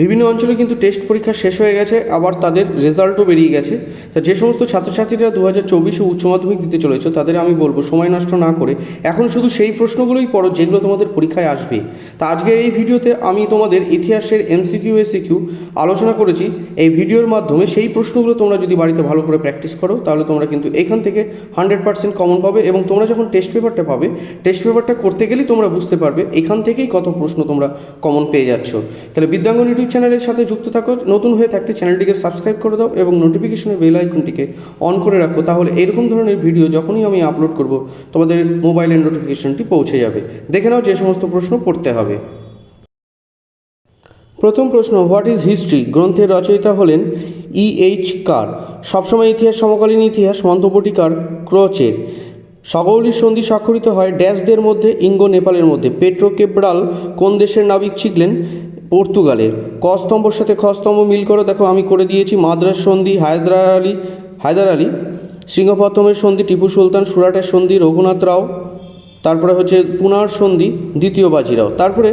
বিভিন্ন অঞ্চলে কিন্তু টেস্ট পরীক্ষা শেষ হয়ে গেছে, আবার তাদের রেজাল্টও বেরিয়ে গেছে। তা যে সমস্ত ছাত্রছাত্রীরা 2024 উচ্চ মাধ্যমিক দিতে চলেছে তাদের আমি বলবো সময় নষ্ট না করে এখন শুধু সেই প্রশ্নগুলোই পড়ো যেগুলো তোমাদের পরীক্ষায় আসবে। তা আজকে এই ভিডিওতে আমি তোমাদের ইতিহাসের এমসিকিউ এসিকিউ আলোচনা করেছি। এই ভিডিওর মাধ্যমে সেই প্রশ্নগুলো তোমরা যদি বাড়িতে ভালো করে প্র্যাকটিস করো তাহলে তোমরা কিন্তু এখান থেকে 100% কমন পাবে, এবং তোমরা যখন টেস্ট পেপারটা পাবে টেস্ট পেপারটা করতে গেলেই তোমরা বুঝতে পারবে এখান থেকেই কত প্রশ্ন তোমরা কমন পেয়ে যাচ্ছ। তাহলে বিদ্যাঙ্গন ইউটিউব চ্যানেলের সাথে যুক্ত থাকো, নতুন হয়ে থাকলে চ্যানেলটিকে সাবস্ক্রাইব করে দাও এবং নোটিফিকেশনের বেল আইকনটিকে অন করে রাখো, তাহলে এরকম ধরনের ভিডিও যখনই আমি আপলোড করব তোমাদের মোবাইলের নোটিফিকেশনটি পৌঁছে যাবে। দেখে নাও যে সমস্ত প্রশ্ন পড়তে হবে। প্রথম প্রশ্ন, হোয়াট ইজ হিস্ট্রি গ্রন্থের রচয়িতা হলেন E.H. কার। সবসময় ইতিহাস সমকালীন ইতিহাস মন্তব্যটি কার? ক্রোচের। সগৌলির সন্ধি স্বাক্ষরিত হয় ড্যাশদের মধ্যে? ইঙ্গো নেপালের মধ্যে। পেট্রো কেব্রাল কোন দেশের নাবিক ছিলেন? পর্তুগালের। ক স্তম্ভর সাথে খ স্তম্ভ মিল করো, দেখো আমি করে দিয়েছি। মাদ্রাস সন্ধি হায়দার আলী। সিংহপত্তমের সন্ধি টিপু সুলতান। সুরাটের সন্ধি রঘুনাথ রাও। তারপরে হচ্ছে পুনার সন্ধি দ্বিতীয় বাজিরাও। তারপরে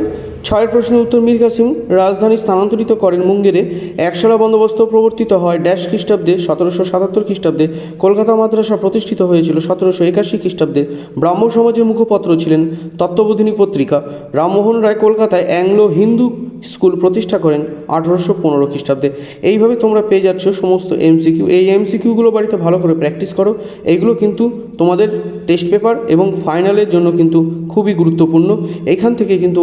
ছয়ের প্রশ্নের উত্তর, মীর কাসিম রাজধানী স্থানান্তরিত করেন মুঙ্গেরে। একশলা বন্দোবস্ত প্রবর্তিত হয় ড্যাশ খ্রিস্টাব্দে? 1777 খ্রিস্টাব্দে। কলকাতা মাদ্রাসা প্রতিষ্ঠিত হয়েছিল 1781 খ্রিস্টাব্দে। ব্রাহ্ম সমাজের মুখপত্র ছিলেন তত্ত্ববোধিনী পত্রিকা। রামমোহন রায় কলকাতায় অ্যাংলো হিন্দু স্কুল প্রতিষ্ঠা করেন 1815 খ্রিস্টাব্দে। এইভাবে তোমরা পেয়ে যাচ্ছ সমস্ত এমসিকিউ। এই এমসিকিউগুলো বাড়িতে ভালো করে প্র্যাকটিস করো, এইগুলো কিন্তু তোমাদের টেস্ট পেপার এবং ফাইনালের জন্য কিন্তু খুবই গুরুত্বপূর্ণ। এখান থেকে কিন্তু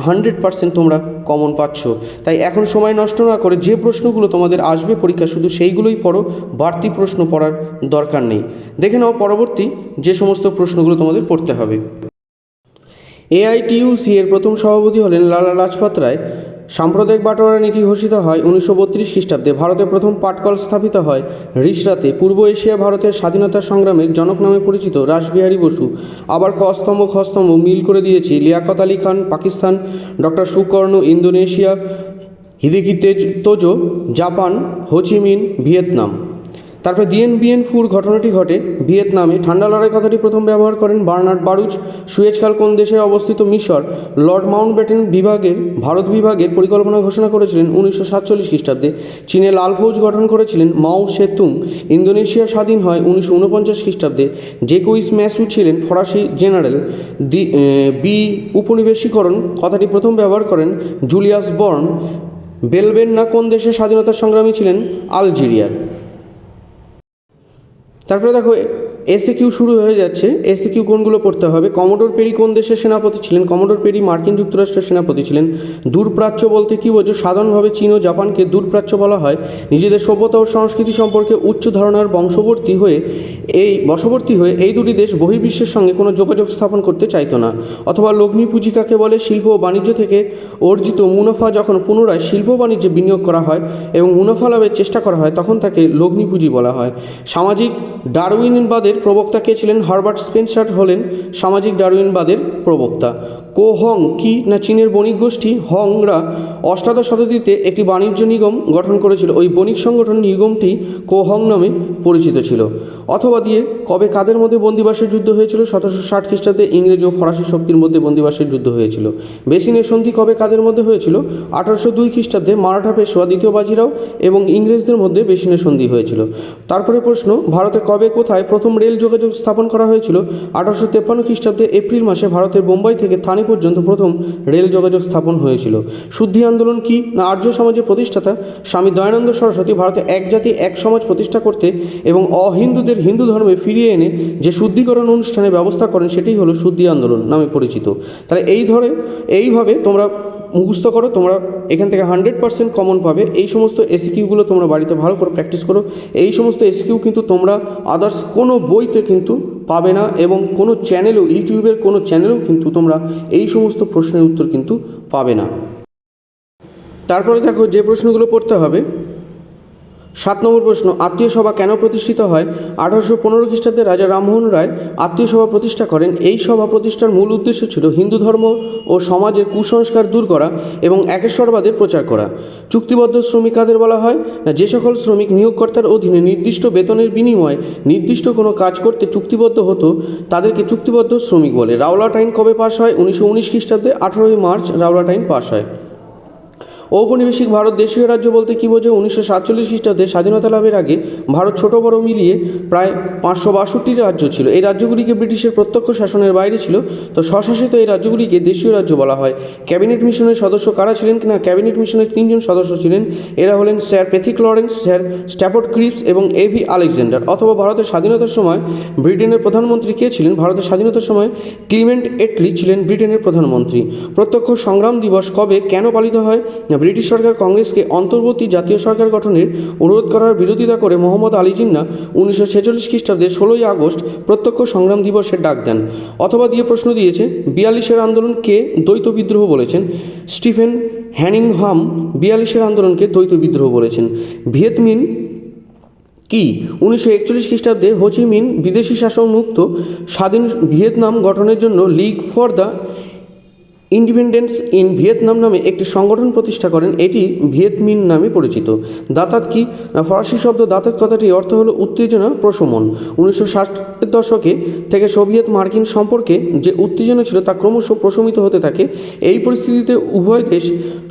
100% তোমরা কমন পাচ্ছ। তাই এখন সময় নষ্ট না করে যে প্রশ্নগুলো তোমাদের আসবে পরীক্ষা শুধু সেইগুলোই পড়ো, বাড়তি প্রশ্ন পড়ার দরকার নেই। দেখে নাও পরবর্তী যে সমস্ত প্রশ্নগুলো তোমাদের পড়তে হবে। AITUC এর প্রথম সভাপতি হলেন লালা লাজপত রায়। সাম্প্রদায়িক বাটোয়ারা নীতি ঘোষিত হয় 1932 খ্রিস্টাব্দে। ভারতে প্রথম পাটকল স্থাপিত হয় রিষড়াতে। পূর্ব এশিয়া ভারতের স্বাধীনতা সংগ্রামের জনক নামে পরিচিত রাসবিহারী বসু। আবার ক স্তম্ভ খ স্তম্ভ মিল করে দিয়েছি। Liaquat Ali Khan Pakistan. Doctor Sukarno Indonesia. Hideki Tojo Japan. Ho Chi Minh Vietnam. তারপরে দিয়েন বিয়েন ফুর ঘটনাটি ঘটে ভিয়েতনামে। ঠান্ডা লড়াই কথাটি প্রথম ব্যবহার করেন বার্নার্ড বারুচ। সুয়েজ খাল কোন দেশে অবস্থিত? মিশর। লর্ড মাউন্টব্যাটেন ভারত বিভাগের পরিকল্পনা ঘোষণা করেছিলেন 1947 খ্রিস্টাব্দে। চীনে লাল ফৌজ গঠন করেছিলেন মাও সেতুং। ইন্দোনেশিয়া স্বাধীন হয় 1949 খ্রিস্টাব্দে। জেকুইস ম্যাসু ছিলেন ফরাসি জেনারেল। উপনিবেশীকরণ কথাটি প্রথম ব্যবহার করেন জুলিয়াস বর্ন। বেলবেন্না কোন দেশের স্বাধীনতা সংগ্রামী ছিলেন? আলজেরিয়ার। তারপরে দেখো এসিকিউ শুরু হয়ে যাচ্ছে। এসিকিউ কোনগুলো পড়তে হবে? কমোডোর পেরি কোন দেশের সেনাপতি ছিলেন? কমোডোর পেরি মার্কিন যুক্তরাষ্ট্রের সেনাপতি ছিলেন। দূরপ্রাচ্য বলতে কী বোঝো? সাধারণভাবে চীন ও জাপানকে দূরপ্রাচ্য বলা হয়। নিজেদের সভ্যতা ও সংস্কৃতি সম্পর্কে উচ্চ ধারণার বশবর্তী হয়ে এই দুটি দেশ বহির্বিশ্বের সঙ্গে কোনো যোগাযোগ স্থাপন করতে চাইতো না। অথবা লগ্নি পুঁজি কাকে বলে? শিল্প ও বাণিজ্য থেকে অর্জিত মুনাফা যখন পুনরায় শিল্প বাণিজ্যে বিনিয়োগ করা হয় এবং মুনাফা লাভের চেষ্টা করা হয় তখন তাকে লগ্নি পুঁজি বলা হয়। সামাজিক ডারউইনবাদের প্রবক্তা কে ছিলেন? হারবার্ট স্পেন্সার হলেন সামাজিক ডারউইনবাদের প্রবক্তা। হং কি না চীনের বণিক গোষ্ঠী হংরা অষ্টাদশ শতাব্দীতে একটি বাণিজ্য নিগম গঠন করেছিল। ওই বণিক সংগঠন নিগমটি হং নামে পরিচিত ছিল। অথবা দিয়ে কবে কাদের মধ্যে বন্দিবাসের যুদ্ধ হয়েছিল? 1760 খ্রিস্টাব্দে ইংরেজ ও ফরাসি শক্তির মধ্যে বন্দিবাসের যুদ্ধ হয়েছিল। বেসিনের সন্ধি কবে কাদের মধ্যে হয়েছিল? 1802 খ্রিস্টাব্দে মারাঠা পেশোয়া দ্বিতীয় বাজিরাও এবং ইংরেজদের মধ্যে বেসিনের সন্ধি হয়েছিল। তারপরে প্রশ্ন, ভারতে কবে কোথায় প্রথম রেল যোগাযোগ স্থাপন করা হয়েছিল? 1853 খ্রিস্টাব্দে এপ্রিল মাসে ভারতের বোম্বাই থেকে থানে পর্যন্ত প্রথম রেল যোগাযোগ স্থাপন হয়েছিল। শুদ্ধি আন্দোলন কি না আর্য সমাজের প্রতিষ্ঠাতা স্বামী দয়ানন্দ সরস্বতী ভারতে এক জাতি এক সমাজ প্রতিষ্ঠা করতে এবং অহিন্দুদের হিন্দু ধর্মে ফিরিয়ে এনে যে শুদ্ধিকরণ অনুষ্ঠানের ব্যবস্থা করেন সেটাই হলো শুদ্ধি আন্দোলন নামে পরিচিত। তাহলে এইভাবে তোমরা মুখস্থ করো, তোমরা এখান থেকে 100% কমন পাবে। এই সমস্ত এসিকিউগুলো তোমরা বাড়িতে ভালো করে প্র্যাকটিস করো। এই সমস্ত এসিকিউ কিন্তু তোমরা আদার্স কোনো বইতে কিন্তু পাবে না এবং কোনো চ্যানেলেও ইউটিউবের কোনো চ্যানেলেও কিন্তু তোমরা এই সমস্ত প্রশ্নের উত্তর কিন্তু পাবে না। তারপরে দেখো যে প্রশ্নগুলো পড়তে হবে। 7 নম্বর প্রশ্ন, আত্মীয় সভা কেন প্রতিষ্ঠিত হয়? 1815 খ্রিস্টাব্দে রাজা রামমোহন রায় আত্মীয় সভা প্রতিষ্ঠা করেন। এই সভা প্রতিষ্ঠার মূল উদ্দেশ্য ছিল হিন্দু ধর্ম ও সমাজের কুসংস্কার দূর করা এবং একেশ্বরবাদের প্রচার করা। চুক্তিবদ্ধ শ্রমিক কাদের বলা হয়? না যে সকল শ্রমিক নিয়োগকর্তার অধীনে নির্দিষ্ট বেতনের বিনিময়ে নির্দিষ্ট কোনো কাজ করতে চুক্তিবদ্ধ হতো তাদেরকে চুক্তিবদ্ধ শ্রমিক বলে। রাওলাট আইন কবে পাশ হয়? 1919 খ্রিস্টাব্দে 18ই মার্চ রাওলাট আইন পাশ হয়। ঔপনিবেশিক ভারত দেশীয় রাজ্য বলতে কী বোঝো? 1947 খ্রিস্টাব্দে স্বাধীনতা লাভের আগে ভারত ছোট বড় মিলিয়ে প্রায় 562টি রাজ্য ছিল। এই রাজ্যগুলিকে ব্রিটিশের প্রত্যক্ষ শাসনের বাইরে ছিল, তো স্বশাসিত এই রাজ্যগুলিকে দেশীয় রাজ্য বলা হয়। ক্যাবিনেট মিশনের সদস্য কারা ছিলেন? না, ক্যাবিনেট মিশনের 3জন সদস্য ছিলেন। এরা হলেন sir Pethick Lawrence, sir Stafford Cripps এবং এভি আলেকজান্ডার। অথবা ভারতের স্বাধীনতার সময় ব্রিটেনের প্রধানমন্ত্রী কে ছিলেন? ভারতের স্বাধীনতার সময় ক্লিমেন্ট এটলি ছিলেন ব্রিটেনের প্রধানমন্ত্রী। প্রত্যক্ষ সংগ্রাম দিবস কবে কেন পালিত হয়? ব্রিটিশ সরকার কংগ্রেসকে অন্তর্বর্তী জাতীয় সরকার গঠনের অনুরোধ করার বিরোধিতা করে মোহাম্মদ আলী জিন্নাহ 1946 খ্রিস্টাব্দে 16ই আগস্ট প্রত্যক্ষ সংগ্রাম দিবসের ডাক দেন। অথবা দিয়ে প্রশ্ন দিয়েছে 42-এর আন্দোলনকে দ্বৈত বিদ্রোহ বলেছেন? স্টিফেন হ্যানিংহাম 42-এর আন্দোলনকে দ্বৈত বিদ্রোহ বলেছেন। ভিয়েত মিন কি? 1941 খ্রিস্টাব্দে হো চি মিন বিদেশি শাসন মুক্ত স্বাধীন ভিয়েতনাম গঠনের জন্য league for the independence in Vietnam নামে একটি সংগঠন প্রতিষ্ঠা করেন। এটি ভিয়েত মিন নামে পরিচিত। দাতাত কি? না, ফরাসি শব্দ দাতাত কথাটির অর্থ হলো উত্তেজনা প্রশমন। 1960-এর দশকে থেকে সোভিয়েত মার্কিন সম্পর্কে যে উত্তেজনা ছিল তা ক্রমশ প্রশমিত হতে থাকে। এই পরিস্থিতিতে উভয় দেশ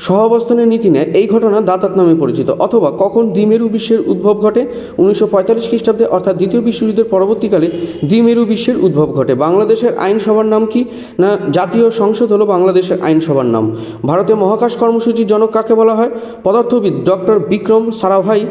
সহাবস্থানের নীতি নেয়। এই ঘটনা দাতাত নামে পরিচিত। অথবা কখন দ্বিমেরু বিশ্বের উদ্ভব ঘটে? 1945 খ্রিস্টাব্দে, অর্থাৎ দ্বিতীয় বিশ্বযুদ্ধের পরবর্তীকালে দ্বিমেরু বিশ্বের উদ্ভব ঘটে। বাংলাদেশের আইনসভার নাম কি? না, জাতীয় সংসদ হলো বাংলাদেশের আইনসভার নাম। ভারতীয় মহাকাশ কর্মসূচির জনক কাকে বলা হয়? পদার্থবিদ ডক্টর বিক্রম সারাভাই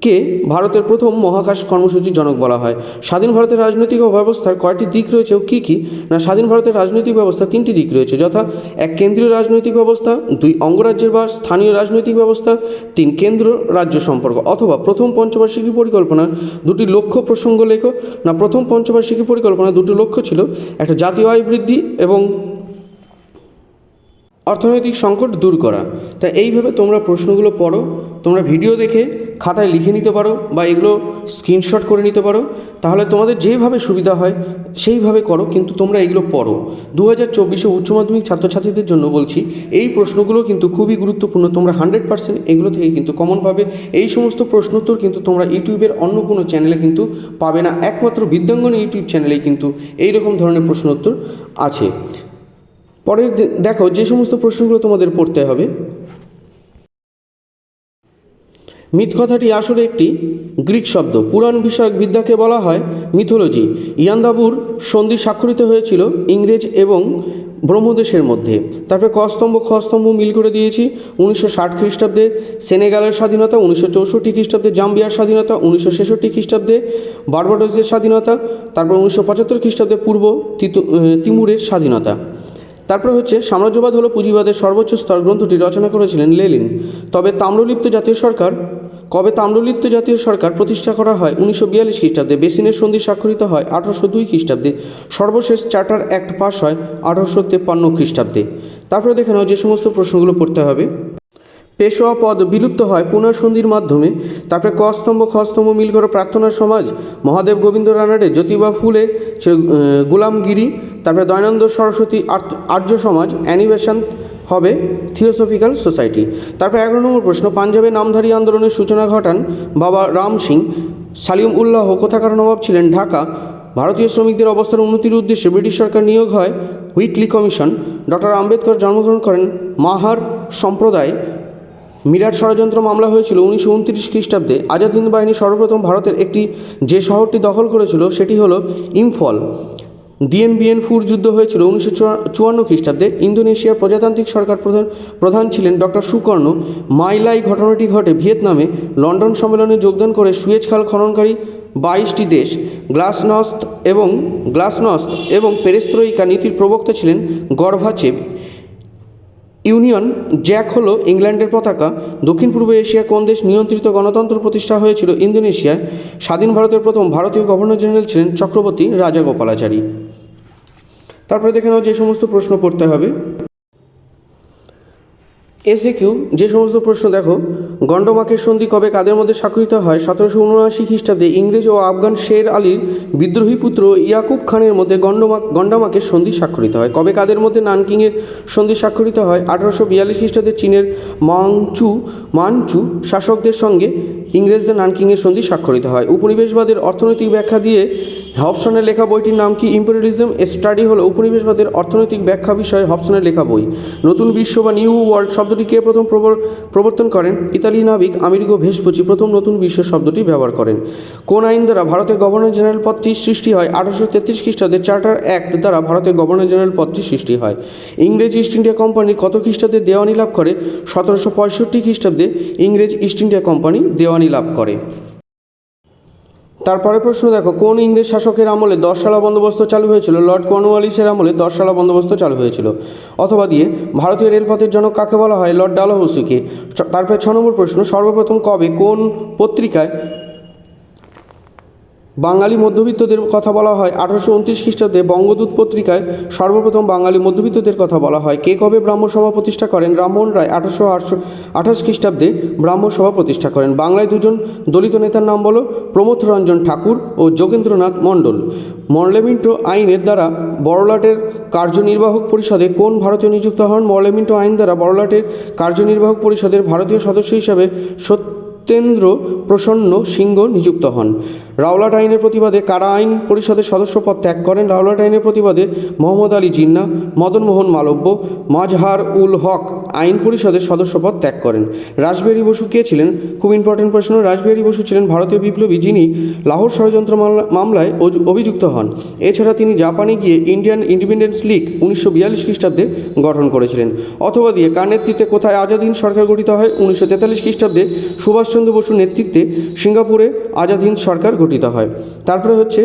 কে ভারতের প্রথম মহাকাশ কর্মসূচির জনক বলা হয়। স্বাধীন ভারতের রাজনৈতিক ব্যবস্থার কয়টি দিক রয়েছে ও কী কী? না, স্বাধীন ভারতের রাজনৈতিক ব্যবস্থা 3টি দিক রয়েছে, যথা 1 কেন্দ্রীয় রাজনৈতিক ব্যবস্থা, 2 অঙ্গরাজ্যের বা স্থানীয় রাজনৈতিক ব্যবস্থা, 3 কেন্দ্র রাজ্য সম্পর্ক। অথবা প্রথম পঞ্চবার্ষিকী পরিকল্পনার 2টি লক্ষ্য প্রসঙ্গ লেখো। না, প্রথম পঞ্চবার্ষিকী পরিকল্পনার 2টি লক্ষ্য ছিল একটা জাতীয় আয় বৃদ্ধি এবং অর্থনৈতিক সংকট দূর করা। তাই এইভাবে তোমরা প্রশ্নগুলো পড়ো, তোমরা ভিডিও দেখে খাতায় লিখে নিতে পারো বা এগুলো স্ক্রিনশট করে নিতে পারো, তাহলে তোমাদের যেভাবে সুবিধা হয় সেইভাবে করো, কিন্তু তোমরা এগুলো পড়ো। 2024-এ উচ্চ মাধ্যমিক ছাত্রছাত্রীদের জন্য বলছি, এই প্রশ্নগুলো কিন্তু খুবই গুরুত্বপূর্ণ। তোমরা 100% এগুলো থেকে কিন্তু কমন পাবে। এই সমস্ত প্রশ্নোত্তর কিন্তু তোমরা ইউটিউবের অন্য কোনো চ্যানেলে কিন্তু পাবে না, একমাত্র বিদ্যাঙ্গন ইউটিউব চ্যানেলেই কিন্তু এইরকম ধরনের প্রশ্নোত্তর আছে। পরে দেখো যে সমস্ত প্রশ্নগুলো তোমাদের পড়তে হবে। মিথ কথাটি আসলে একটি গ্রিক শব্দ। পুরাণ বিষয়ক বিদ্যাকে বলা হয় মিথোলজি। ইয়ান্দাবুর সন্ধি স্বাক্ষরিত হয়েছিল ইংরেজ এবং ব্রহ্মদেশের মধ্যে। তারপরে ক স্তম্ভ খ স্তম্ভ মিল করে দিয়েছি। 1960 খ্রিস্টাব্দে সেনেগালের স্বাধীনতা, 1964 খ্রিস্টাব্দে জাম্বিয়ার স্বাধীনতা, 1966 খ্রিস্টাব্দে বার্বাডোসের স্বাধীনতা, তারপর 1975 খ্রিস্টাব্দে পূর্ব তিমুরের স্বাধীনতা। তারপর হচ্ছে সাম্রাজ্যবাদ হলো পুঁজিবাদের সর্বোচ্চ স্তর গ্রন্থটি রচনা করেছিলেন লেনিন। কবে তাম্রলিপ্ত জাতীয় সরকার প্রতিষ্ঠা করা হয়? 1942 খ্রিস্টাব্দে। বেসিনের সন্ধি স্বাক্ষরিত হয় 1802 খ্রিস্টাব্দে। সর্বশেষ চার্টার অ্যাক্ট পাস হয় 1853 খ্রিস্টাব্দে। তারপরে দেখে নাও যে সমস্ত প্রশ্নগুলো পড়তে হবে। পেশোয়া পদ বিলুপ্ত হয় পুনঃসন্ধির মাধ্যমে। তারপরে ক স্তম্ভ খ স্তম্ভ মিল করো প্রার্থনা সমাজ, মহাদেব গোবিন্দ রানাডে, জ্যোতিবা ফুলে গোলামগিরি। তারপরে দয়ানন্দ সরস্বতী আর্য সমাজ, অ্যানিমেশন হবে থিওসফিক্যাল সোসাইটি। তারপরে 11 নম্বর প্রশ্ন, পাঞ্জাবে নামধারী আন্দোলনের সূচনা ঘটান বাবা রাম সিং। সালিম উল্লাহ কোথাকার নবাব ছিলেন? ঢাকা। ভারতীয় শ্রমিকদের অবস্থার উন্নতির উদ্দেশ্যে ব্রিটিশ সরকার নিয়োগ হয় হুইটলি কমিশন। ডক্টর আম্বেদকর জন্মগ্রহণ করেন মাহার সম্প্রদায়। মিরাট ষড়যন্ত্র মামলা হয়েছিল 1929 খ্রিস্টাব্দে। আজাদ হিন্দ বাহিনী সর্বপ্রথম ভারতের যে শহরটি দখল করেছিল সেটি হলো ইম্ফল। ডিএন বিএন ফুর যুদ্ধ হয়েছিল 1954 খ্রিস্টাব্দে। ইন্দোনেশিয়ার প্রজাতান্ত্রিক সরকার প্রধান ছিলেন ডক্টর সুকর্ণ। মাইলাই ঘটনাটি ঘটে ভিয়েতনামে। লন্ডন সম্মেলনে যোগদান করে সুয়েজ খাল খননকারী 22টি দেশ। গ্লাসনস্ত এবং পেরেস্ত্রোইকা নীতির প্রবক্তা ছিলেন গর্বাচেভ। ইউনিয়ন জ্যাক হলো ইংল্যান্ডের পতাকা। দক্ষিণ পূর্ব এশিয়ার কোন দেশ নিয়ন্ত্রিত গণতন্ত্র প্রতিষ্ঠা হয়েছিল? ইন্দোনেশিয়ায়। স্বাধীন ভারতের প্রথম ভারতীয় গভর্নর জেনারেল ছিলেন চক্রবর্তী রাজাগোপালাচারী। তারপরে দেখে নাও যে সমস্ত প্রশ্ন পড়তে হবে। এসএকিউ যে সমস্ত প্রশ্ন দেখো, গন্ডমাকের সন্ধি কবে কাদের মধ্যে স্বাক্ষরিত হয়? 1779 খ্রিস্টাব্দে ইংরেজ ও আফগান শের আলীর বিদ্রোহী পুত্র ইয়াকুব খানের মধ্যে গন্ডমাকের সন্ধি স্বাক্ষরিত হয়। কবে কাদের মধ্যে নানকিংয়ের সন্ধি স্বাক্ষরিত হয়? 1842 খ্রিস্টাব্দে চীনের মানচু শাসকদের সঙ্গে ইংরেজদের নানকিংয়ের সন্ধি স্বাক্ষরিত হয়। উপনিবেশবাদের অর্থনৈতিক ব্যাখ্যা দিয়ে হবসনের লেখা বইটির নাম কি? ইম্পেরিয়ালিজম এ স্টাডি হলো উপনিবেশবাদের অর্থনৈতিক ব্যাখ্যা বিষয়ে হবসনের লেখা বই। নতুন বিশ্ব বা নিউ ওয়ার্ল্ড শব্দটি কে প্রথম প্রবর্তন করেন? ইতালি নাবিক আমেরিগো ভেসপুচি প্রথম নতুন বিশ্ব শব্দটি ব্যবহার করেন। কোন আইন দ্বারা ভারতের গভর্নর জেনারেল পদটি সৃষ্টি হয়? 1833 খ্রিস্টাব্দে চার্টার অ্যাক্ট দ্বারা ভারতের গভর্নর জেনারেল পদটি সৃষ্টি হয়। ইংরেজ ইস্ট ইন্ডিয়া কোম্পানি কত খ্রিস্টাব্দে দেওয়ানি লাভ করে? 1765 খ্রিস্টাব্দে ইংরেজ ইস্ট ইন্ডিয়া কোম্পানি দেওয়ানি লাভ করে। তারপরে প্রশ্ন দেখো, কোন ইংরেজ শাসকের আমলে 10 সালা বন্দোবস্ত চালু হয়েছিল? লর্ড কর্নওয়ালিসের আমলে 10 সালা বন্দোবস্ত চালু হয়েছিল। অথবা দিয়ে ভারতীয় রেলপথের জনক কাকে বলা হয়? লর্ড ডালহৌসিকে। তারপরে 6 নম্বর প্রশ্ন, সর্বপ্রথম কবে কোন পত্রিকায় বাঙালি মধ্যবিত্তদের কথা বলা হয়? 1829 খ্রিস্টাব্দে বঙ্গদূত পত্রিকায় সর্বপ্রথম বাঙালি মধ্যবিত্তদের কথা বলা হয়। কে কবে ব্রাহ্ম সভা প্রতিষ্ঠা করেন? রামমোহন রায় 1828 খ্রিস্টাব্দে ব্রাহ্ম সভা প্রতিষ্ঠা করেন। বাংলায় দুজন দলিত নেতার নাম বলো? প্রমথ রঞ্জন ঠাকুর ও যোগেন্দ্রনাথ মণ্ডল। মর্লেমিন্টো আইনের দ্বারা বড়লাটের কার্যনির্বাহক পরিষদে কোন ভারতীয় নিযুক্ত হন? মর্লেমিন্টো আইন দ্বারা বড়লাটের কার্যনির্বাহক পরিষদের ভারতীয় সদস্য হিসাবে সত্যেন্দ্র প্রসন্ন সিংহ নিযুক্ত হন। রাওলাট আইনের প্রতিবাদে কারা আইন পরিষদের সদস্যপদ ত্যাগ করেন? রাওলাট আইনের প্রতিবাদে মোহাম্মদ আলী জিন্নাহ, মদনমোহন মালব্য, মাজহার উল হক আইন পরিষদের সদস্যপদ ত্যাগ করেন। রাসবিহারী বসু কে ছিলেন? খুব ইম্পর্টেন্ট প্রশ্ন। রাসবিহারী বসু ছিলেন ভারতীয় বিপ্লবী যিনি লাহোর ষড়যন্ত্র মামলায় অভিযুক্ত হন। এছাড়া তিনি জাপানে গিয়ে ইন্ডিয়ান ইন্ডিপেন্ডেন্স লীগ 1942 খ্রিস্টাব্দে গঠন করেছিলেন। অথবা দিয়ে কার নেতৃত্বে কোথায় আজাদ হিন্দ সরকার গঠিত হয়? 1943 খ্রিস্টাব্দে সুভাষচন্দ্র বসুর নেতৃত্বে সিঙ্গাপুরে আজাদ হিন্দ সরকার গঠিত হয়। তারপরে হচ্ছে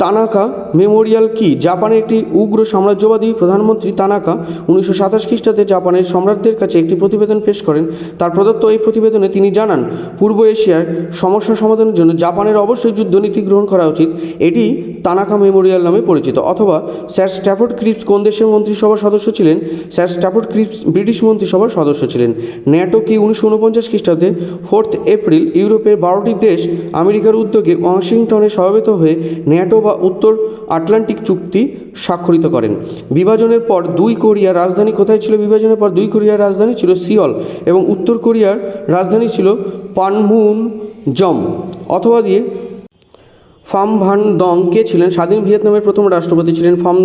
তানাকা মেমোরিয়াল কি? জাপানের একটি উগ্র সাম্রাজ্যবাদী প্রধানমন্ত্রী তানাকা 1927 খ্রিস্টাব্দে জাপানের সম্রাটদের কাছে একটি প্রতিবেদন পেশ করেন। তার প্রদত্ত এই প্রতিবেদনে তিনি জানান পূর্ব এশিয়ার সমস্যা সমাধানের জন্য জাপানের অবশ্যই যুদ্ধনীতি গ্রহণ করা উচিত। এটি তানাকা মেমোরিয়াল নামে পরিচিত। অথবা স্যার স্ট্যাফোর্ড ক্রিপস কোন দেশের মন্ত্রিসভার সদস্য ছিলেন? স্যার স্ট্যাফোর্ড ক্রিপস ব্রিটিশ মন্ত্রিসভার সদস্য ছিলেন। ন্যাটো কি? 1949 খ্রিস্টাব্দে 4 এপ্রিল ইউরোপের 12টি দেশ আমেরিকার উদ্যোগে ওয়াশিংটনে সমবেত হয়ে ন্যাটো বা উত্তর আটলান্টিক চুক্তি স্বাক্ষরিত করেন। বিভাজনের পর 2 কোরিয়ার রাজধানী কোথায় ছিল? বিভাজনের পর 2 কোরিয়ার রাজধানী ছিল সিওল এবং উত্তর কোরিয়ার রাজধানী ছিল পানমুনজম। অথবা দিয়ে ফাম ভান দং কে ছিলেন? স্বাধীন ভিয়েতনামের প্রথম রাষ্ট্রপতি ছিলেন ফাম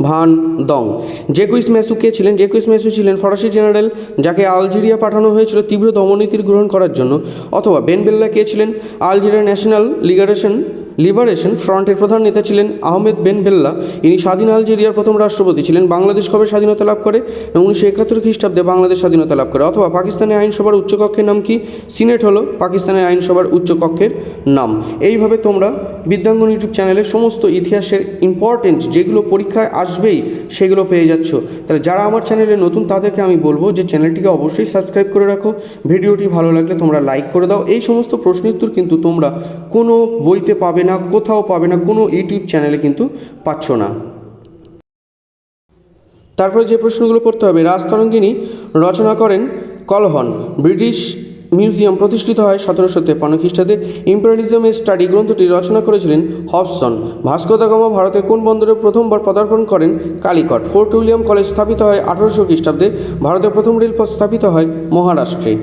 ভান দং। জেকুইস ম্যাসু কে ছিলেন? জেকুইস ম্যাসু ছিলেন ফরাসি জেনারেল যাকে আলজেরিয়া পাঠানো হয়েছিল তীব্র দমননীতির গ্রহণ করার জন্য। অথবা বেন বেল্লা কে ছিলেন? আলজেরিয়ার ন্যাশনাল লিবারেশন ফ্রন্টের প্রধান নেতা ছিলেন আহমেদ বেন বেল্লা। ইনি স্বাধীন আলজেরিয়ার প্রথম রাষ্ট্রপতি ছিলেন। বাংলাদেশ কবে স্বাধীনতা লাভ করে? 1971 খ্রিস্টাব্দে বাংলাদেশ স্বাধীনতা লাভ করে। অথবা পাকিস্তানের আইনসভার উচ্চকক্ষের নাম কি? সিনেট হলো পাকিস্তানের আইনসভার উচ্চকক্ষের নাম। এইভাবে তোমরা বিদ্যাঙ্গন ইউটিউব চ্যানেলের সমস্ত ইতিহাসের ইম্পর্টেন্ট যেগুলো পরীক্ষায় আসবেই সেগুলো পেয়ে যাচ্ছ। তাহলে যারা আমার চ্যানেলে নতুন তাদেরকে আমি বলবো যে চ্যানেলটিকে অবশ্যই সাবস্ক্রাইব করে রাখো। ভিডিওটি ভালো লাগলে তোমরা লাইক করে দাও। এই সমস্ত প্রশ্নের উত্তর কিন্তু তোমরা কোনো বইতে পাবে না, কোথাও পাবে না, কোনো ইউটিউব চ্যানেলে কিন্তু পাচ্ছ না। তারপরে যে প্রশ্নগুলো পড়তে হবে, রাজতরঙ্গিনী রচনা করেন কলহন। ব্রিটিশ মিউজিয়াম প্রতিষ্ঠিত হয় 1753 খ্রিস্টাব্দে। ইম্পেরিয়ালিজম এ স্টাডি গ্রন্থটি রচনা করেছিলেন হবসন। ভাস্কো দা গামা ভারতের কোন বন্দরে প্রথমবার পদার্পণ করেন? কালিকট। ফোর্ট উইলিয়াম কলেজ স্থাপিত হয় 1800 খ্রিস্টাব্দে। ভারতের প্রথম রেলপথ স্থাপিত হয় মহারাষ্ট্রে।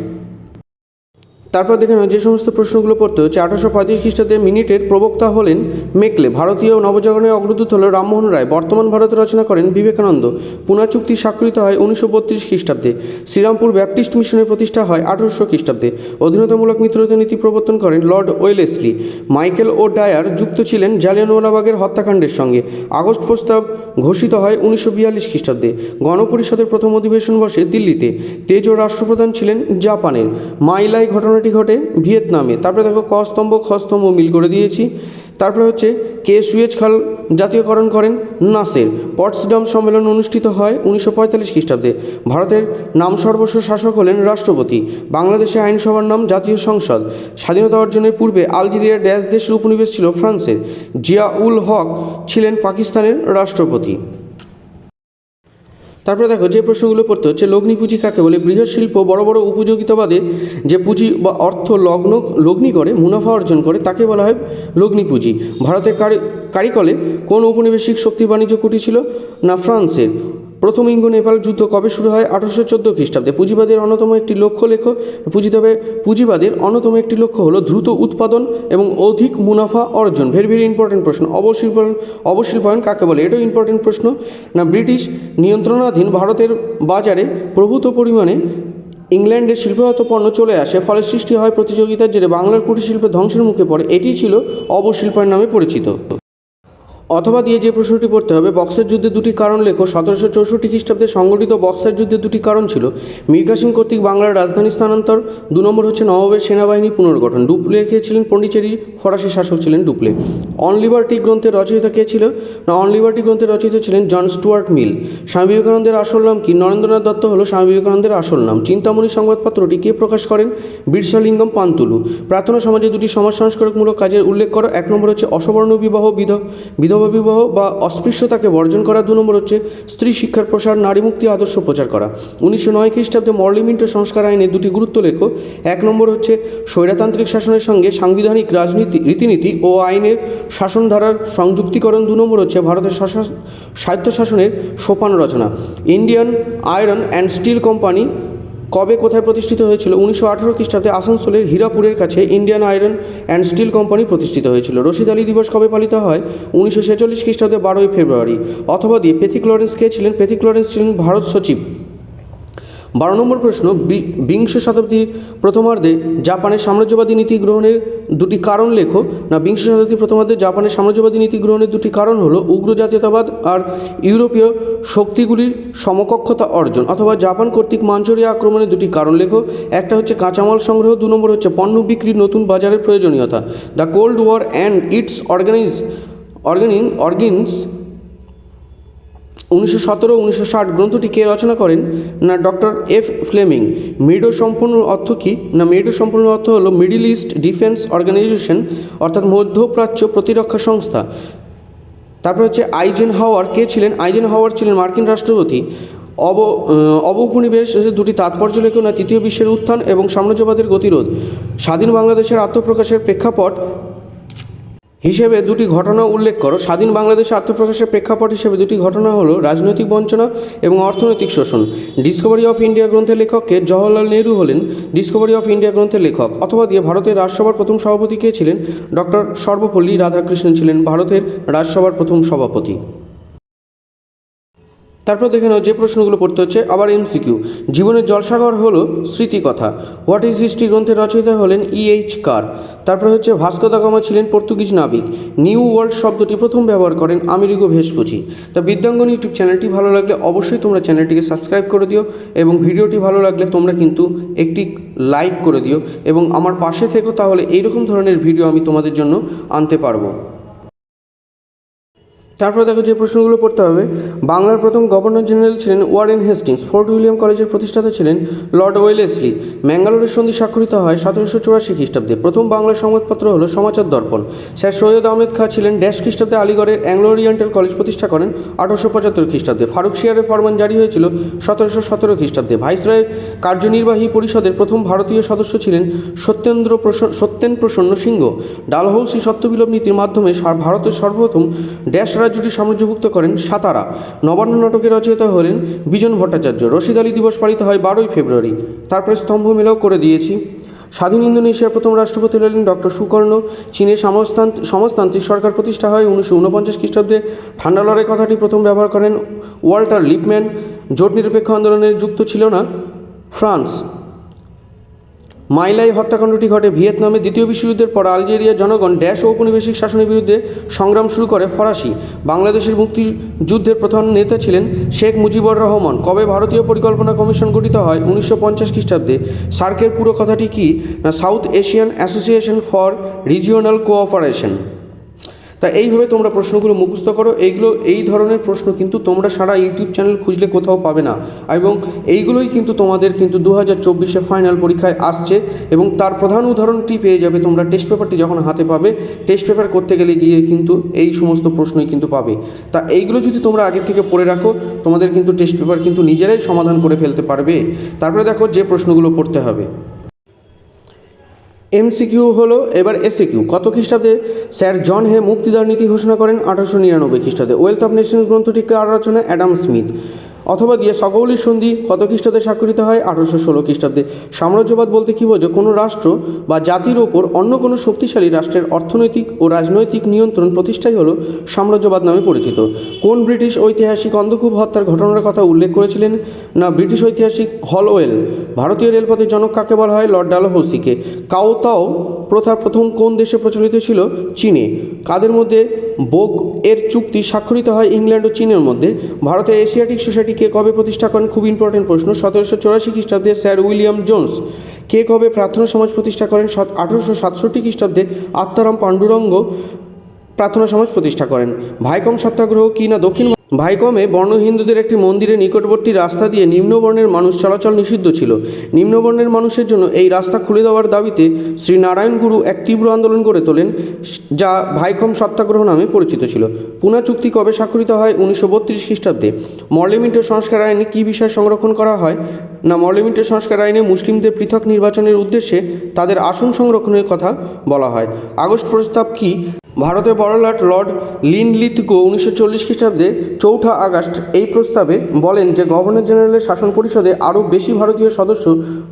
তারপর দেখে নাও যে সমস্ত প্রশ্নগুলো পড়তে হচ্ছে। 1835 খ্রিস্টাব্দে মিনিটের প্রবক্তা হলেন মেকলে। ভারতীয় নবজাগরণের অগ্রদূত হল রামমোহন রায়। বর্তমান ভারত রচনা করেন বিবেকানন্দ। পুনা চুক্তি স্বাক্ষরিত হয় 1932 খ্রিস্টাব্দে। শ্রীরামপুর ব্যাপটিস্ট মিশনের প্রতিষ্ঠা হয় 1800 খ্রিস্টাব্দে। অধীনতামূলক মিত্রতা নীতি প্রবর্তন করেন লর্ড ওয়েলেসলি। মাইকেল ও ডায়ার যুক্ত ছিলেন জালিয়ানওয়ালাবাগের হত্যাকাণ্ডের সঙ্গে। আগস্ট প্রস্তাব ঘোষিত হয় 1942 খ্রিস্টাব্দে। গণপরিষদের প্রথম অধিবেশন বসে দিল্লিতে। তেজো রাষ্ট্রপ্রধান ছিলেন জাপানের। মাইলাই ঘটনাটি ঘটে ভিয়েতনামে। তারপরে দেখো ক স্তম্ভ খ স্তম্ভ মিল করে দিয়েছি। তারপরে হচ্ছে কে সুয়েজ খাল জাতীয়করণ করেন? নাসের। পটসডাম সম্মেলন অনুষ্ঠিত হয় 1945 খ্রিস্টাব্দে। ভারতের নাম সর্বস্ব শাসক হলেন রাষ্ট্রপতি। বাংলাদেশের আইনসভার নাম জাতীয় সংসদ। স্বাধীনতা অর্জনের পূর্বে আলজেরিয়ার ড্যাশ দেশের উপনিবেশ ছিল ফ্রান্সের। জিয়া উল হক ছিলেন পাকিস্তানের রাষ্ট্রপতি। তারপরে দেখো যে প্রশ্নগুলো পড়তে হচ্ছে, লগ্নি পুঁজি কাকে বলে? বৃহৎ শিল্প বড় বড় উপযোগিতাবাদে যে পুঁজি বা অর্থ লগ্নি করে মুনাফা অর্জন করে তাকে বলা হয় লগ্নি পুঁজি। ভারতের কারিকলে কোন ঔপনিবেশিক শক্তি বাণিজ্য কুটি ছিল? না ফ্রান্সের। প্রথম ইঙ্গো নেপাল যুদ্ধ কবে শুরু হয়? 1814 খ্রিস্টাব্দে। পুঁজিবাদের অন্যতম একটি লক্ষ্য হলো দ্রুত উৎপাদন এবং অধিক মুনাফা অর্জন। ভেরি ভেরি ইম্পর্টেন্ট প্রশ্ন। অবশিল্পায়ন কাকে বলে? এটাও ইম্পর্টেন্ট প্রশ্ন। না, ব্রিটিশ নিয়ন্ত্রণাধীন ভারতের বাজারে প্রভূত পরিমাণে ইংল্যান্ডের শিল্পজাত পণ্য চলে আসে, ফলে সৃষ্টি হয় প্রতিযোগিতার জেরে বাংলার কুটির শিল্পের ধ্বংসের মুখে পড়ে। এটি ছিল অবশিল্পায়ন নামে পরিচিত। অথবা দিয়ে যে প্রশ্নটি পড়তে হবে, বক্সার যুদ্ধের দুটি কারণ লেখো। 1764 খ্রিস্টাব্দে সংগঠিত বক্সার যুদ্ধের দুটি কারণ ছিল মীর কাসিম কর্তৃক বাংলার রাজধানী স্থানান্তর, 2 নম্বর হচ্ছে নবাবের সেনাবাহিনী পুনর্গঠন। ডুপ্লে কে ছিলেন? পন্ডিচেরি ফরাসি শাসক ছিলেন ডুপ্লে। অন লিবার্টি গ্রন্থের রচয়িতা কে ছিল? না, অন লিবার্টি গ্রন্থের রচয়িতা ছিলেন জন স্টুয়ার্ট মিল। স্বামী বিবেকানন্দের আসল নাম কি? নরেন্দ্রনাথ দত্ত হলো স্বামী বিবেকানন্দের আসল নাম। চিন্তামণি সংবাদপত্রটি কে প্রকাশ করেন? বিরসালিঙ্গম পান্তুলু। প্রার্থনা সমাজে দুটি সমাজ সংস্কারকমূলক কাজের উল্লেখ করো। 1 নম্বর হচ্ছে অসবর্ণ বিবাহ, বিধবা বিবাহ বা অস্পৃশ্যতাকে বর্জন করা। 2 নম্বর হচ্ছে স্ত্রী শিক্ষার প্রসার, নারী মুক্তি আদর্শ প্রচার করা। 1909 খ্রিস্টাব্দে মরলি মিন্টো সংস্কার আইনে দুটি গুরুত্ব লেখো। 1 নম্বর হচ্ছে স্বৈরতান্ত্রিক শাসনের সঙ্গে সাংবিধানিক রীতিনীতি ও আইনের শাসনধারার সংযুক্তিকরণ। 2 নম্বর হচ্ছে ভারতের স্বায়ত্তশাসনের সোপান রচনা। Indian iron and steel company কবে কোথায় প্রতিষ্ঠিত হয়েছিল? 1918 খ্রিস্টাব্দে আসানসোলের হীরাপুরের কাছে Indian iron and steel company প্রতিষ্ঠিত হয়েছিল। রশিদ আলী দিবস কবে পালিত হয়? 1946 খ্রিস্টাব্দে 12ই ফেব্রুয়ারি। অথবা দিয়ে পেথিক লরেন্স কে ছিলেন? পেথিক লরেন্স ছিলেন ভারত সচিব। 12 নম্বর প্রশ্ন, বিংশ শতাব্দীর প্রথমার্ধে জাপানের সাম্রাজ্যবাদী নীতি গ্রহণের দুটি কারণ লেখো। না, বিংশ শতাব্দীর প্রথমার্ধে জাপানের সাম্রাজ্যবাদী নীতি গ্রহণের দুটি কারণ হলো উগ্র জাতীয়তাবাদ আর ইউরোপীয় শক্তিগুলির সমকক্ষতা অর্জন। অথবা জাপান কর্তৃক মাঞ্চুরিয়া আক্রমণের দুটি কারণ লেখো। একটা হচ্ছে কাঁচামাল সংগ্রহ, 2 নম্বর হচ্ছে পণ্য বিক্রির নতুন বাজারের প্রয়োজনীয়তা। The cold war and its origins 1917-1960 গ্রন্থটি কে রচনা করেন? না, ডক্টর এফ ফ্লেমিং। মেডো সম্পূর্ণ অর্থ কী? না, মেডো সম্পূর্ণ অর্থ হলো মিডল ইস্ট ডিফেন্স অর্গানাইজেশন, অর্থাৎ মধ্যপ্রাচ্য প্রতিরক্ষা সংস্থা। তারপর হচ্ছে আইজেনহাওয়ার কে ছিলেন? আইজেনহাওয়ার ছিলেন মার্কিন রাষ্ট্রপতি। অবৌপনিবেশ দুটি তাৎপর্য লেখো। না, তৃতীয় বিশ্বের উত্থান এবং সাম্রাজ্যবাদের গতিরোধ। স্বাধীন বাংলাদেশের আত্মপ্রকাশের প্রেক্ষাপট হিসেবে দুটি ঘটনা উল্লেখ করো। স্বাধীন বাংলাদেশে আত্মপ্রকাশের প্রেক্ষাপট হিসেবে দুটি ঘটনা হলো রাজনৈতিক বঞ্চনা এবং অর্থনৈতিক শোষণ। ডিসকভারি অফ ইন্ডিয়া গ্রন্থের লেখককে জওহরলাল নেহরু হলেন ডিসকভারি অফ ইন্ডিয়া গ্রন্থের লেখক। অথবা দিয়ে ভারতের রাজসভার প্রথম সভাপতি কে ছিলেন? ডক্টর সর্বপল্লী রাধাকৃষ্ণন ছিলেন ভারতের রাজসভার প্রথম সভাপতি। তারপর দেখে নাও যে প্রশ্নগুলো পড়তে হচ্ছে আবার এমসিকিউ। জীবনের জলসাগর হলো স্মৃতিকথা। হোয়াট ইজ হিস্ট্রি গ্রন্থের রচয়িতা হলেন E.H. কার। তারপরে হচ্ছে ভাস্কো দা গামা ছিলেন পর্তুগিজ নাবিক। নিউ ওয়ার্ল্ড শব্দটি প্রথম ব্যবহার করেন আমেরিগো ভেসপুচি। তা বিদ্যাঙ্গন ইউটিউব চ্যানেলটি ভালো লাগলে অবশ্যই তোমরা চ্যানেলটিকে সাবস্ক্রাইব করে দিও এবং ভিডিওটি ভালো লাগলে তোমরা কিন্তু একটি লাইক করে দিও এবং আমার পাশে থেকো, তাহলে এইরকম ধরনের ভিডিও আমি তোমাদের জন্য আনতে পারবো। তারপরে দেখো যে প্রশ্নগুলো পড়তে হবে। বাংলার প্রথম গভর্নর জেনারেল ছিলেন ওয়ারেন হেস্টিংস। ফোর্ট উইলিয়াম কলেজের প্রতিষ্ঠাতা ছিলেন লর্ড ওয়েলেসলি। ম্যাঙ্গালোরের সন্ধি স্বাক্ষরিত হয় 1784 খ্রিস্টাব্দে। প্রথম বাংলার সংবাদপত্র হলো সমাচার দর্পণ। স্যার সৈয়দ আহমেদ খাঁ ছিলেন ড্যাশ খ্রিস্টাব্দে আলিগড়ের অ্যাংলো ওরিয়েন্টাল কলেজ প্রতিষ্ঠা করেন 1875 খ্রিস্টাব্দে। ফারুক শিয়ারের ফরমান জারি হয়েছিল 1717 খ্রিস্টাব্দে। ভাইসরয়ের কার্যনির্বাহী পরিষদের প্রথম ভারতীয় সদস্য ছিলেন সত্যেন প্রসন্ন সিংহ। ডালহৌসি সত্যবিলোপ নীতির মাধ্যমে ভারতের সর্বপ্রথম ড্যাশ রাজ্যটি সাম্রাজ্যভুক্ত করেন সাতারা। নবান্ন নাটকের রচয়িতা হলেন বিজন ভট্টাচার্য। রশিদ আলী দিবস পালিত হয় 12ই ফেব্রুয়ারি। তারপরে স্তম্ভ মেলাও করে দিয়েছি। স্বাধীন ইন্দোনেশিয়ার প্রথম রাষ্ট্রপতি হলেন ডক্টর সুকর্ণ। চীনের সমাজতান্ত্রিক সরকার প্রতিষ্ঠা হয় 1949 খ্রিস্টাব্দে। ঠান্ডা লড়াই কথাটি প্রথম ব্যবহার করেন ওয়াল্টার লিপম্যান। জোট নিরপেক্ষ আন্দোলনের যুক্ত ছিল না ফ্রান্স। মাইলাই হত্যাকাণ্ডটি ঘটে ভিয়েতনামে। দ্বিতীয় বিশ্বযুদ্ধের পর আলজেরিয়ার জনগণ ড্যাশ ঔপনিবেশিক শাসনের বিরুদ্ধে সংগ্রাম শুরু করে ফরাসি। বাংলাদেশের মুক্তিযুদ্ধের প্রধান নেতা ছিলেন শেখ মুজিবুর রহমান। কবে ভারতীয় পরিকল্পনা কমিশন গঠিত হয়? 1950 খ্রিস্টাব্দে। সার্কের পুরো কথাটি কি? না, south Asian association for regional cooperation. তা এইভাবে তোমরা প্রশ্নগুলো মুখস্থ করো। এই ধরনের প্রশ্ন কিন্তু তোমরা সারা ইউটিউব চ্যানেল খুঁজলে কোথাও পাবে না, এবং এইগুলোই কিন্তু তোমাদের কিন্তু 2024 ফাইনাল পরীক্ষায় আসছে এবং তার প্রধান উদাহরণটি পেয়ে যাবে তোমরা টেস্ট পেপারটি যখন হাতে পাবে। টেস্ট পেপার করতে গেলে গিয়ে কিন্তু এই সমস্ত প্রশ্নই কিন্তু পাবে। তা এইগুলো যদি তোমরা আগে থেকে পড়ে রাখো, তোমাদের কিন্তু টেস্ট পেপার কিন্তু নিজেরাই সমাধান করে ফেলতে পারবে। তারপরে দেখো যে প্রশ্নগুলো পড়তে হবে। এমসিকিউ হলো এবার এসিকিউ। কত খ্রিস্টাব্দে স্যার জন হে মুক্তিদার নীতি ঘোষণা করেন? 1899 খ্রিস্টাব্দে। ওয়েলথ অফ নেশনস গ্রন্থটি কার রচনা? Adam Smith. অথবা দিয়ে সকৌলি সন্ধি কত খ্রিস্টাব্দে স্বাক্ষরিত হয়? 1816 খ্রিস্টাব্দে। সাম্রাজ্যবাদ বলতে কী বোঝো? কোনো রাষ্ট্র বা জাতির ওপর অন্য কোনো শক্তিশালী রাষ্ট্রের অর্থনৈতিক ও রাজনৈতিক নিয়ন্ত্রণ প্রতিষ্ঠাই হলো সাম্রাজ্যবাদ নামে পরিচিত। কোন ব্রিটিশ ঐতিহাসিক অন্ধকূপ হত্যার ঘটনার কথা উল্লেখ করেছিলেন? না, ব্রিটিশ ঐতিহাসিক হলওয়েল। ভারতীয় রেলপথের জনক কাকে বলা হয়? লর্ড ডালহৌসিকে। কাওতাও প্রথা প্রথম কোন দেশে প্রচলিত ছিল? চীনে। কাদের মধ্যে বোক এর চুক্তি স্বাক্ষরিত হয়? ইংল্যান্ড ও চীনের মধ্যে। ভারতে এশিয়াটিক সোসাইটিকে কবে প্রতিষ্ঠা করেন? খুব ইম্পর্টেন্ট প্রশ্ন। 1784 খ্রিস্টাব্দে স্যার উইলিয়াম জোন্স। কে কবে প্রার্থনা সমাজ প্রতিষ্ঠা করেন? 1867 খ্রিস্টাব্দে আত্মারাম পাণ্ডুরঙ্গ প্রার্থনা সমাজ প্রতিষ্ঠা করেন। ভাইকম সত্যাগ্রহ কি? না, দক্ষিণ ভাইকমে বর্ণ হিন্দুদের একটি মন্দিরের নিকটবর্তী রাস্তা দিয়ে নিম্নবর্ণের মানুষ চলাচল নিষিদ্ধ ছিল। নিম্নবর্ণের মানুষের জন্য এই রাস্তা খুলে দেওয়ার দাবিতে শ্রী নারায়ণ গুরু এক তীব্র আন্দোলন গড়ে তোলেন, যা ভাইকম সত্যাগ্রহ নামে পরিচিত ছিল। পুনা চুক্তি কবে স্বাক্ষরিত হয়? 1932 খ্রিস্টাব্দে। মর্লিমিন্টো সংস্কার আইনে কী বিষয় সংরক্ষণ করা হয়? না, মর্লিমিন্টো সংস্কার আইনে মুসলিমদের পৃথক নির্বাচনের উদ্দেশ্যে তাদের আসন সংরক্ষণের কথা বলা হয়। আগস্ট প্রস্তাব কি? ভারতের বড়লাট লর্ড লিনলিথগো 1940 খ্রিস্টাব্দে 4 আগস্ট এই প্রস্তাবে বলেন যে গভর্নর জেনারেলের শাসন পরিষদে আরও বেশি ভারতীয় সদস্য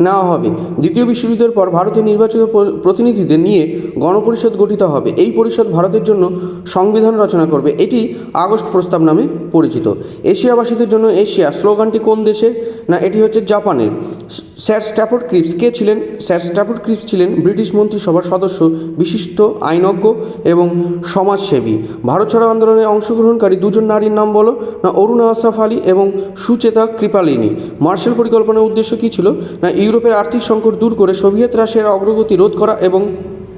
নেওয়া হবে। দ্বিতীয় বিশ্বযুদ্ধের পর ভারতে নির্বাচিত প্রতিনিধিদের নিয়ে গণপরিষদ গঠিত হবে। এই পরিষদ ভারতের জন্য সংবিধান রচনা করবে। এটি আগস্ট প্রস্তাব নামে পরিচিত। এশিয়াবাসীদের জন্য এশিয়া স্লোগানটি কোন দেশে? না, এটি হচ্ছে জাপানের। স্যার স্ট্যাফোর্ড ক্রিপস কে ছিলেন? স্যার স্ট্যাফোর্ড ক্রিপস ছিলেন ব্রিটিশ মন্ত্রিসভার সদস্য, বিশিষ্ট আইনজ্ঞ এবং সমাজসেবী। ভারত ছাড়ো আন্দোলনে অংশগ্রহণকারী দুজন নারীর নাম বলো। না, অরুণা আসফ আলী এবং সুচেতা কৃপালিনী। মার্শাল পরিকল্পনার উদ্দেশ্য কী ছিল? না, ইউরোপের আর্থিক সংকট দূর করে সোভিয়েত রাশিয়ার অগ্রগতি রোধ করা এবং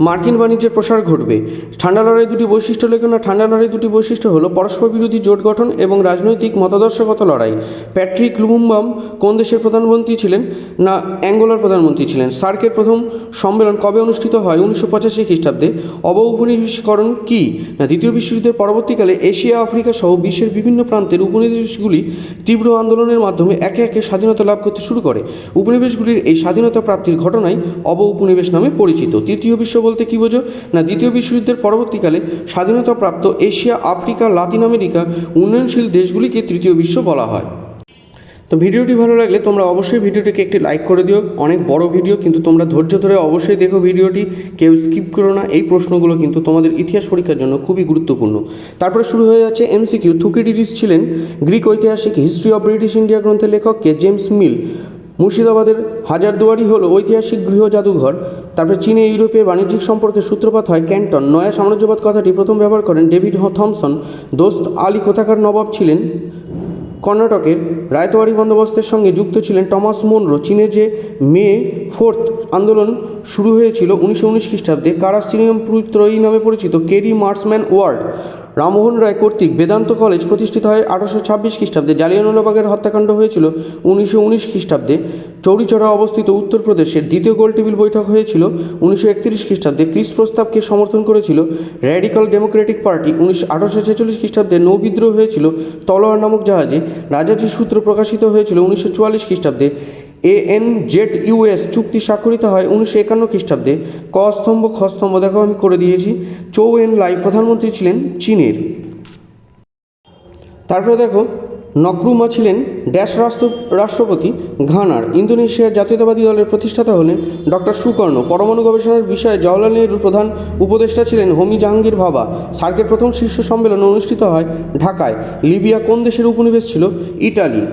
মার্কিন বাণিজ্যের প্রসার ঘটবে। ঠান্ডা লড়াই দুটি বৈশিষ্ট্য লেখো। না, ঠান্ডা লড়াই দুটি বৈশিষ্ট্য হলো পরস্পর বিরোধী জোট গঠন এবং রাজনৈতিক মতাদর্শগত লড়াই। প্যাট্রিক লুমুম্বাম কোন দেশের প্রধানমন্ত্রী ছিলেন? না, অ্যাঙ্গোলার প্রধানমন্ত্রী ছিলেন। সার্কের প্রথম সম্মেলন কবে অনুষ্ঠিত হয়? 1985 খ্রিস্টাব্দে। অবউপনিবেশিকরণ কি? না, দ্বিতীয় বিশ্বযুদ্ধের পরবর্তীকালে এশিয়া, আফ্রিকা সহ বিশ্বের বিভিন্ন প্রান্তের উপনিবেশগুলি তীব্র আন্দোলনের মাধ্যমে একে একে স্বাধীনতা লাভ করতে শুরু করে। উপনিবেশগুলির এই স্বাধীনতা প্রাপ্তির ঘটনাই অবউপনিবেশ নামে পরিচিত। তৃতীয় বিশ্ব বলতে কী বোঝো? না, দ্বিতীয় বিশ্বযুদ্ধের পরবর্তীকালে স্বাধীনতাপ্রাপ্ত এশিয়া, আফ্রিকা, লাতিন আমেরিকা উন্নয়নশীল দেশগুলিকে তৃতীয় বিশ্ব বলা হয়। তো ভিডিওটি ভালো লাগলে তোমরা অবশ্যই ভিডিওটিকে একটি লাইক করে দিও। অনেক বড় ভিডিও, কিন্তু তোমরা ধৈর্য ধরে অবশ্যই দেখো ভিডিওটি, কেউ স্কিপ করো না। এই প্রশ্নগুলো কিন্তু তোমাদের ইতিহাস পরীক্ষার জন্য খুবই গুরুত্বপূর্ণ। তারপরে শুরু হয়ে যাচ্ছে এমসিকিউ। থুকিডিডিস ছিলেন গ্রিক ঐতিহাসিক। হিস্ট্রি অফ ব্রিটিশ ইন্ডিয়া গ্রন্থের লেখককে জেমস মিল। মুর্শিদাবাদের হাজারদুয়ারি হল ঐতিহাসিক গৃহ জাদুঘর। তারপরে চীনে ইউরোপের বাণিজ্যিক সম্পর্কের সূত্রপাত হয় ক্যান্টন। নয়া সাম্রাজ্যবাদ কথাটি প্রথম ব্যবহার করেন ডেভিড থমসন। দোস্ত আলী কোথাকার নবাব ছিলেন? কর্ণাটকের। রায়তওয়ারি বন্দোবস্তের সঙ্গে যুক্ত ছিলেন টমাস মনরো। চীনে যে মে 4 আন্দোলন শুরু হয়েছিল 1919 খ্রিস্টাব্দে, কারা সিনিয়ম ত্রয়ী নামে পরিচিত? Carey Marshman Ward. Rammohan Roy কর্তৃক বেদান্ত কলেজ প্রতিষ্ঠিত হয় 1826 খ্রিস্টাব্দে। জালিয়ানওয়ালাবাগের হত্যাকাণ্ড হয়েছিল 1919 খ্রিস্টাব্দে। চৌরিচৌরা অবস্থিত উত্তরপ্রদেশের দ্বিতীয় গোলটেবিল বৈঠক হয়েছিল 1931 খ্রিস্টাব্দে। ক্রিস প্রস্তাবকে সমর্থন করেছিল র্যাডিক্যাল ডেমোক্রেটিক পার্টি। 1846 খ্রিস্টাব্দে নৌবিদ্রোহ হয়েছিল তলোয়ার নামক জাহাজে। রাজাজির সূত্র প্রকাশিত হয়েছিল 1944 খ্রিস্টাব্দে। ANZUS চুক্তি স্বাক্ষরিত হয় 1951 খ্রিস্টাব্দে। ক স্তম্ভ খ স্তম্ভ দেখো আমি করে দিয়েছি। চৌ এন লাই প্রধানমন্ত্রী ছিলেন চীনের। তারপরে দেখো নক্রুমা ছিলেন ড্যাশ রাষ্ট্রপতি ঘানার। ইন্দোনেশিয়ার জাতীয়তাবাদী দলের প্রতিষ্ঠাতা হলেন ডক্টর সুকর্ণ। পরমাণু গবেষণার বিষয়ে জওহরলাল নেহরুর প্রধান উপদেষ্টা ছিলেন হোমি জাহাঙ্গীর ভাবা। সার্কের প্রথম শীর্ষ সম্মেলন অনুষ্ঠিত হয় ঢাকায়। লিবিয়া কোন দেশের উপনিবেশ ছিল? ইটালি।